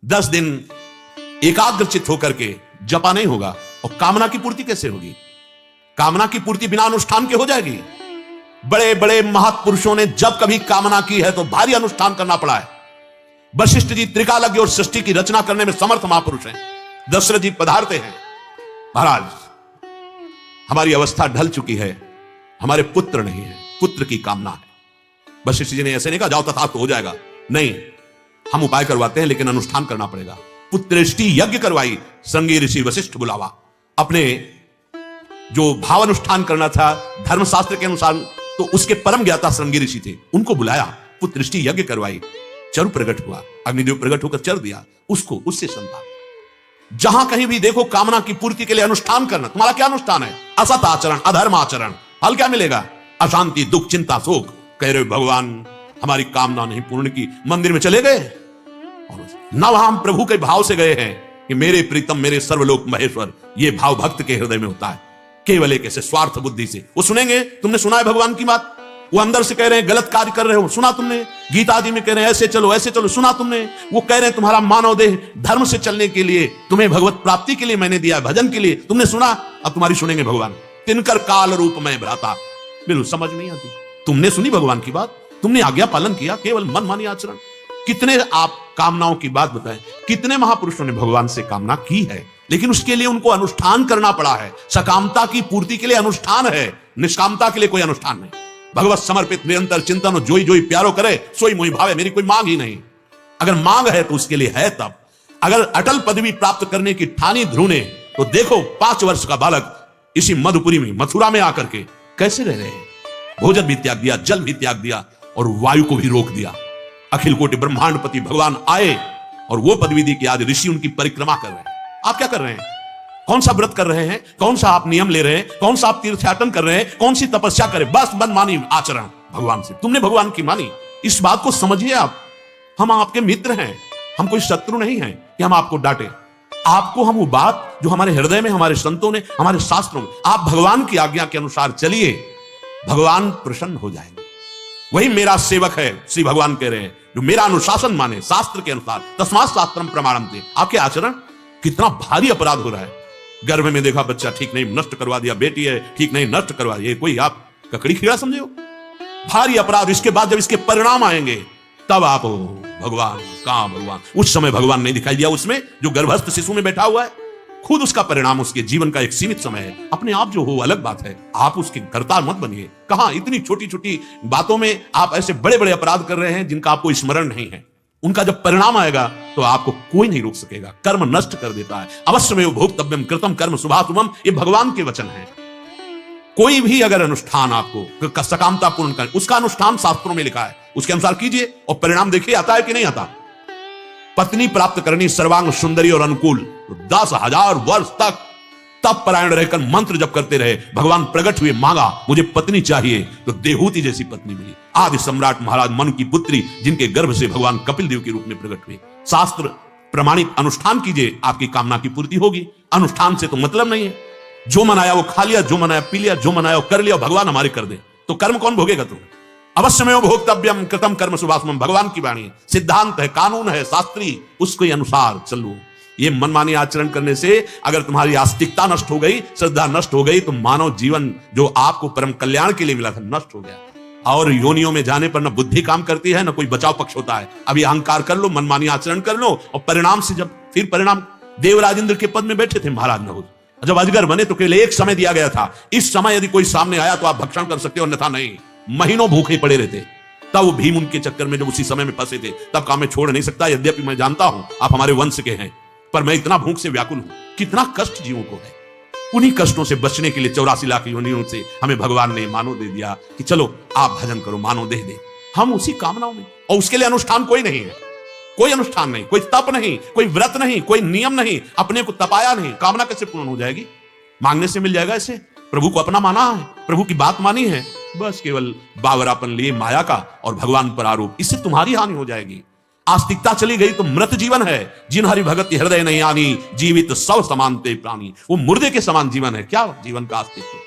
10 दिन एकाग्रचित होकर के जपा नहीं होगा। और कामना की पूर्ति कैसे होगी? कामना की पूर्ति बिना अनुष्ठान के हो जाएगी। बड़े बड़े महापुरुषों ने जब कभी कामना की है तो भारी अनुष्ठान करना पड़ा है। वशिष्ठ जी त्रिकालज्ञ और सृष्टि की रचना करने में समर्थ महापुरुष हैं। दशरथ जी पधारते हैं, महाराज हमारी अवस्था ढल चुकी है, हमारे पुत्र नहीं है, पुत्र की कामना है। वशिष्ठ जी ने ऐसे नहीं कहा जाओ तथास्तु हो जाएगा, नहीं, हम उपाय करवाते हैं लेकिन अनुष्ठान करना पड़ेगा। पुत्रेष्टि यज्ञ करवाई, श्रृंगी ऋषि वशिष्ठ बुलावा। अपने जो भाव अनुष्ठान करना था धर्मशास्त्र के अनुसार, तो उसके परम ज्ञाता श्रृंगी ऋषि थे, उनको बुलाया, पुत्रेष्टि यज्ञ करवाई, चरु प्रकट हुआ, अग्निदेव प्रकट होकर चर दिया उसको, उससे संतान। जहां कहीं भी देखो कामना की पूर्ति के लिए अनुष्ठान करना। तुम्हारा क्या अनुष्ठान है? असत आचरण, अधर्म आचरण, फल क्या मिलेगा? अशांति, दुख, चिंता, शोक। कह रहे भगवान हमारी कामना नहीं पूर्ण की, मंदिर में चले गए और न हम प्रभु के भाव से गए हैं कि मेरे प्रीतम मेरे सर्वलोक महेश्वर। ये भाव भक्त के हृदय में होता है, केवल एक ऐसे स्वार्थ बुद्धि से। वो सुनेंगे, तुमने सुना है भगवान की बात? वो अंदर से कह रहे हैं गलत कार्य कर रहे हो, सुना तुमने? गीता आदि में कह रहे हैं ऐसे चलो ऐसे चलो, सुना तुमने? वो कह रहे हैं तुम्हारा मानव देह धर्म से चलने के लिए, तुम्हें भगवत प्राप्ति के लिए मैंने दिया, भजन के लिए, तुमने सुना? अब तुम्हारी सुनेंगे भगवान। तिनकर काल रूप में भ्राता, बिल्कुल समझ नहीं आती। तुमने सुनी भगवान की बात, तुमने आज्ञा पालन किया, केवल मनमानी आचरण। कितने आप कामनाओं की बात बताएं, कितने महापुरुषों ने भगवान से कामना की है, लेकिन उसके लिए उनको अनुष्ठान करना पड़ा है। सकामता की पूर्ति के लिए अनुष्ठान है, निष्कामता के लिए कोई अनुष्ठान नहीं। भगवत समर्पित निरंतर चिंतन, जोई जोई प्यारो करे सोई मोहि भावे। मेरी कोई मांग ही नहीं। अगर मांग है तो उसके लिए है तब। अगर अटल पदवी प्राप्त करने की ठानी ध्रुव ने, तो देखो 5 वर्ष का बालक इसी मधुपुरी में, मथुरा में आकर के कैसे रह रहे हैं। भोजन भी त्याग दिया, जल भी त्याग दिया और वायु को भी रोक दिया। अखिल कोटि ब्रह्मांडपति भगवान आए और वो पदवी दी कि आज ऋषि उनकी परिक्रमा कर रहे हैं। आप क्या कर रहे हैं? कौन सा व्रत कर रहे हैं? कौन सा आप नियम ले रहे हैं? कौन सा आप तीर्थयाटन कर रहे हैं? कौन सी तपस्या करें? बस मनमानी आचरण भगवान से। तुमने भगवान की मानी, इस बात को समझिए आप। हम आपके मित्र हैं, हम कोई शत्रु नहीं हैं कि हम आपको डांटे। आपको हम वो बात जो हमारे हृदय में, हमारे संतों ने, हमारे शास्त्रों में, आप भगवान की आज्ञा के अनुसार चलिए, भगवान प्रसन्न हो जाएंगे। वही मेरा सेवक है, श्री भगवान कह रहे हैं, जो मेरा अनुशासन माने शास्त्र के अनुसार। तस्मात् शास्त्रम प्रमाणम थे। आपके आचरण कितना भारी अपराध हो रहा है। गर्भ में देखा बच्चा ठीक नहीं, नष्ट करवा दिया, बेटी है ठीक नहीं, नष्ट करवा दिया। कोई आप ककड़ी खीरा समझे हो? भारी अपराध। इसके बाद जब इसके परिणाम आएंगे तब आप हो भगवान, कहां भगवान? उस समय भगवान नहीं दिखाई दिया उसमें जो गर्भस्थ शिशु में बैठा हुआ है। खुद उसका परिणाम उसके जीवन का एक सीमित समय है। अपने आप जो हो अलग बात है, आप उसके कर्ता मत बनिए। कहां इतनी छोटी छोटी बातों में आप ऐसे बड़े बड़े अपराध कर रहे हैं जिनका आपको स्मरण नहीं है। उनका जब परिणाम आएगा तो आपको कोई नहीं रोक सकेगा। कर्म नष्ट कर देता है। अवश्यमेव भोक्तव्यम कृतम कर्म शुभाशुभम, ये भगवान के वचन है। कोई भी अगर अनुष्ठान आपको सकामता पूर्ण कर, उसका अनुष्ठान शास्त्रों में लिखा है, उसके अनुसार कीजिए और परिणाम देखिए आता है कि नहीं आता। पत्नी प्राप्त करनी सर्वांग सुंदरी और अनुकूल, तो 10,000 वर्ष तक तप परायण रहकर मंत्र जप करते रहे। भगवान प्रकट हुए, मांगा मुझे पत्नी चाहिए, तो देहूति जैसी पत्नी मिली। आदि सम्राट महाराज मनु की पुत्री, जिनके गर्भ से भगवान कपिल देव के रूप में प्रकट हुए। शास्त्र प्रमाणित अनुष्ठान कीजिए, आपकी कामना की पूर्ति होगी। अनुष्ठान से तो मतलब नहीं है, जो मनाया वो खा लिया, जो मनाया पी लिया, जो मनाया वो कर लिया, भगवान हमारे कर दे, तो कर्म कौन भोगेगा? तुम अवश्यमेव भोक्तव्यम कृतम कर्म शुभाशुभम, भगवान की वाणी, सिद्धांत है, कानून है, शास्त्री, उसके अनुसार चलो। ये मनमानी आचरण करने से अगर तुम्हारी आस्तिकता नष्ट हो गई, श्रद्धा नष्ट हो गई, तो मानव जीवन जो आपको परम कल्याण के लिए मिला था नष्ट हो गया। और योनियों में जाने पर न बुद्धि काम करती है, न कोई बचाव पक्ष होता है। अभी अहंकार कर लो, मनमानी आचरण कर लो, और परिणाम से जब फिर परिणाम, देवराज इंद्र के पद में बैठे थे महाराज नहुष, जब अजगर बने तो केवल एक समय दिया गया था। इस समय यदि कोई सामने आया तो आप भक्षण कर सकते हो, अन्यथा नहीं। महीनों भूखे पड़े रहते। तब भीम उनके चक्कर में जब उसी समय में फंसे थे, तब काम में छोड़ नहीं सकता। यद्यपि मैं जानता हूं आप हमारे वंश के हैं, पर मैं इतना भूख से व्याकुल हूं। कितना कष्ट जीवों को है। उन्हीं कष्टों से बचने के लिए 84 लाख योनियों से हमें भगवान ने मानव दे दिया कि चलो आप भजन करो, मानव दे दे। हम उसी कामनाओं में, और उसके लिए अनुष्ठान कोई नहीं है, कोई अनुष्ठान नहीं, कोई तप नहीं, कोई व्रत नहीं, कोई नियम नहीं, अपने को तपाया नहीं। कामना कैसे पूर्ण हो जाएगी? मांगने से मिल जाएगा? ऐसे प्रभु को अपना माना है, प्रभु की बात मानी है, बस केवल बावरापन लिए माया का और भगवान पर आरोप, इससे तुम्हारी हानि हो जाएगी। आस्तिकता चली गई तो मृत जीवन है। जिन हरि भगत हृदय नहीं आनी, जीवित सब समानते प्राणी, वो मुर्दे के समान जीवन है। क्या जीवन का अस्तित्व?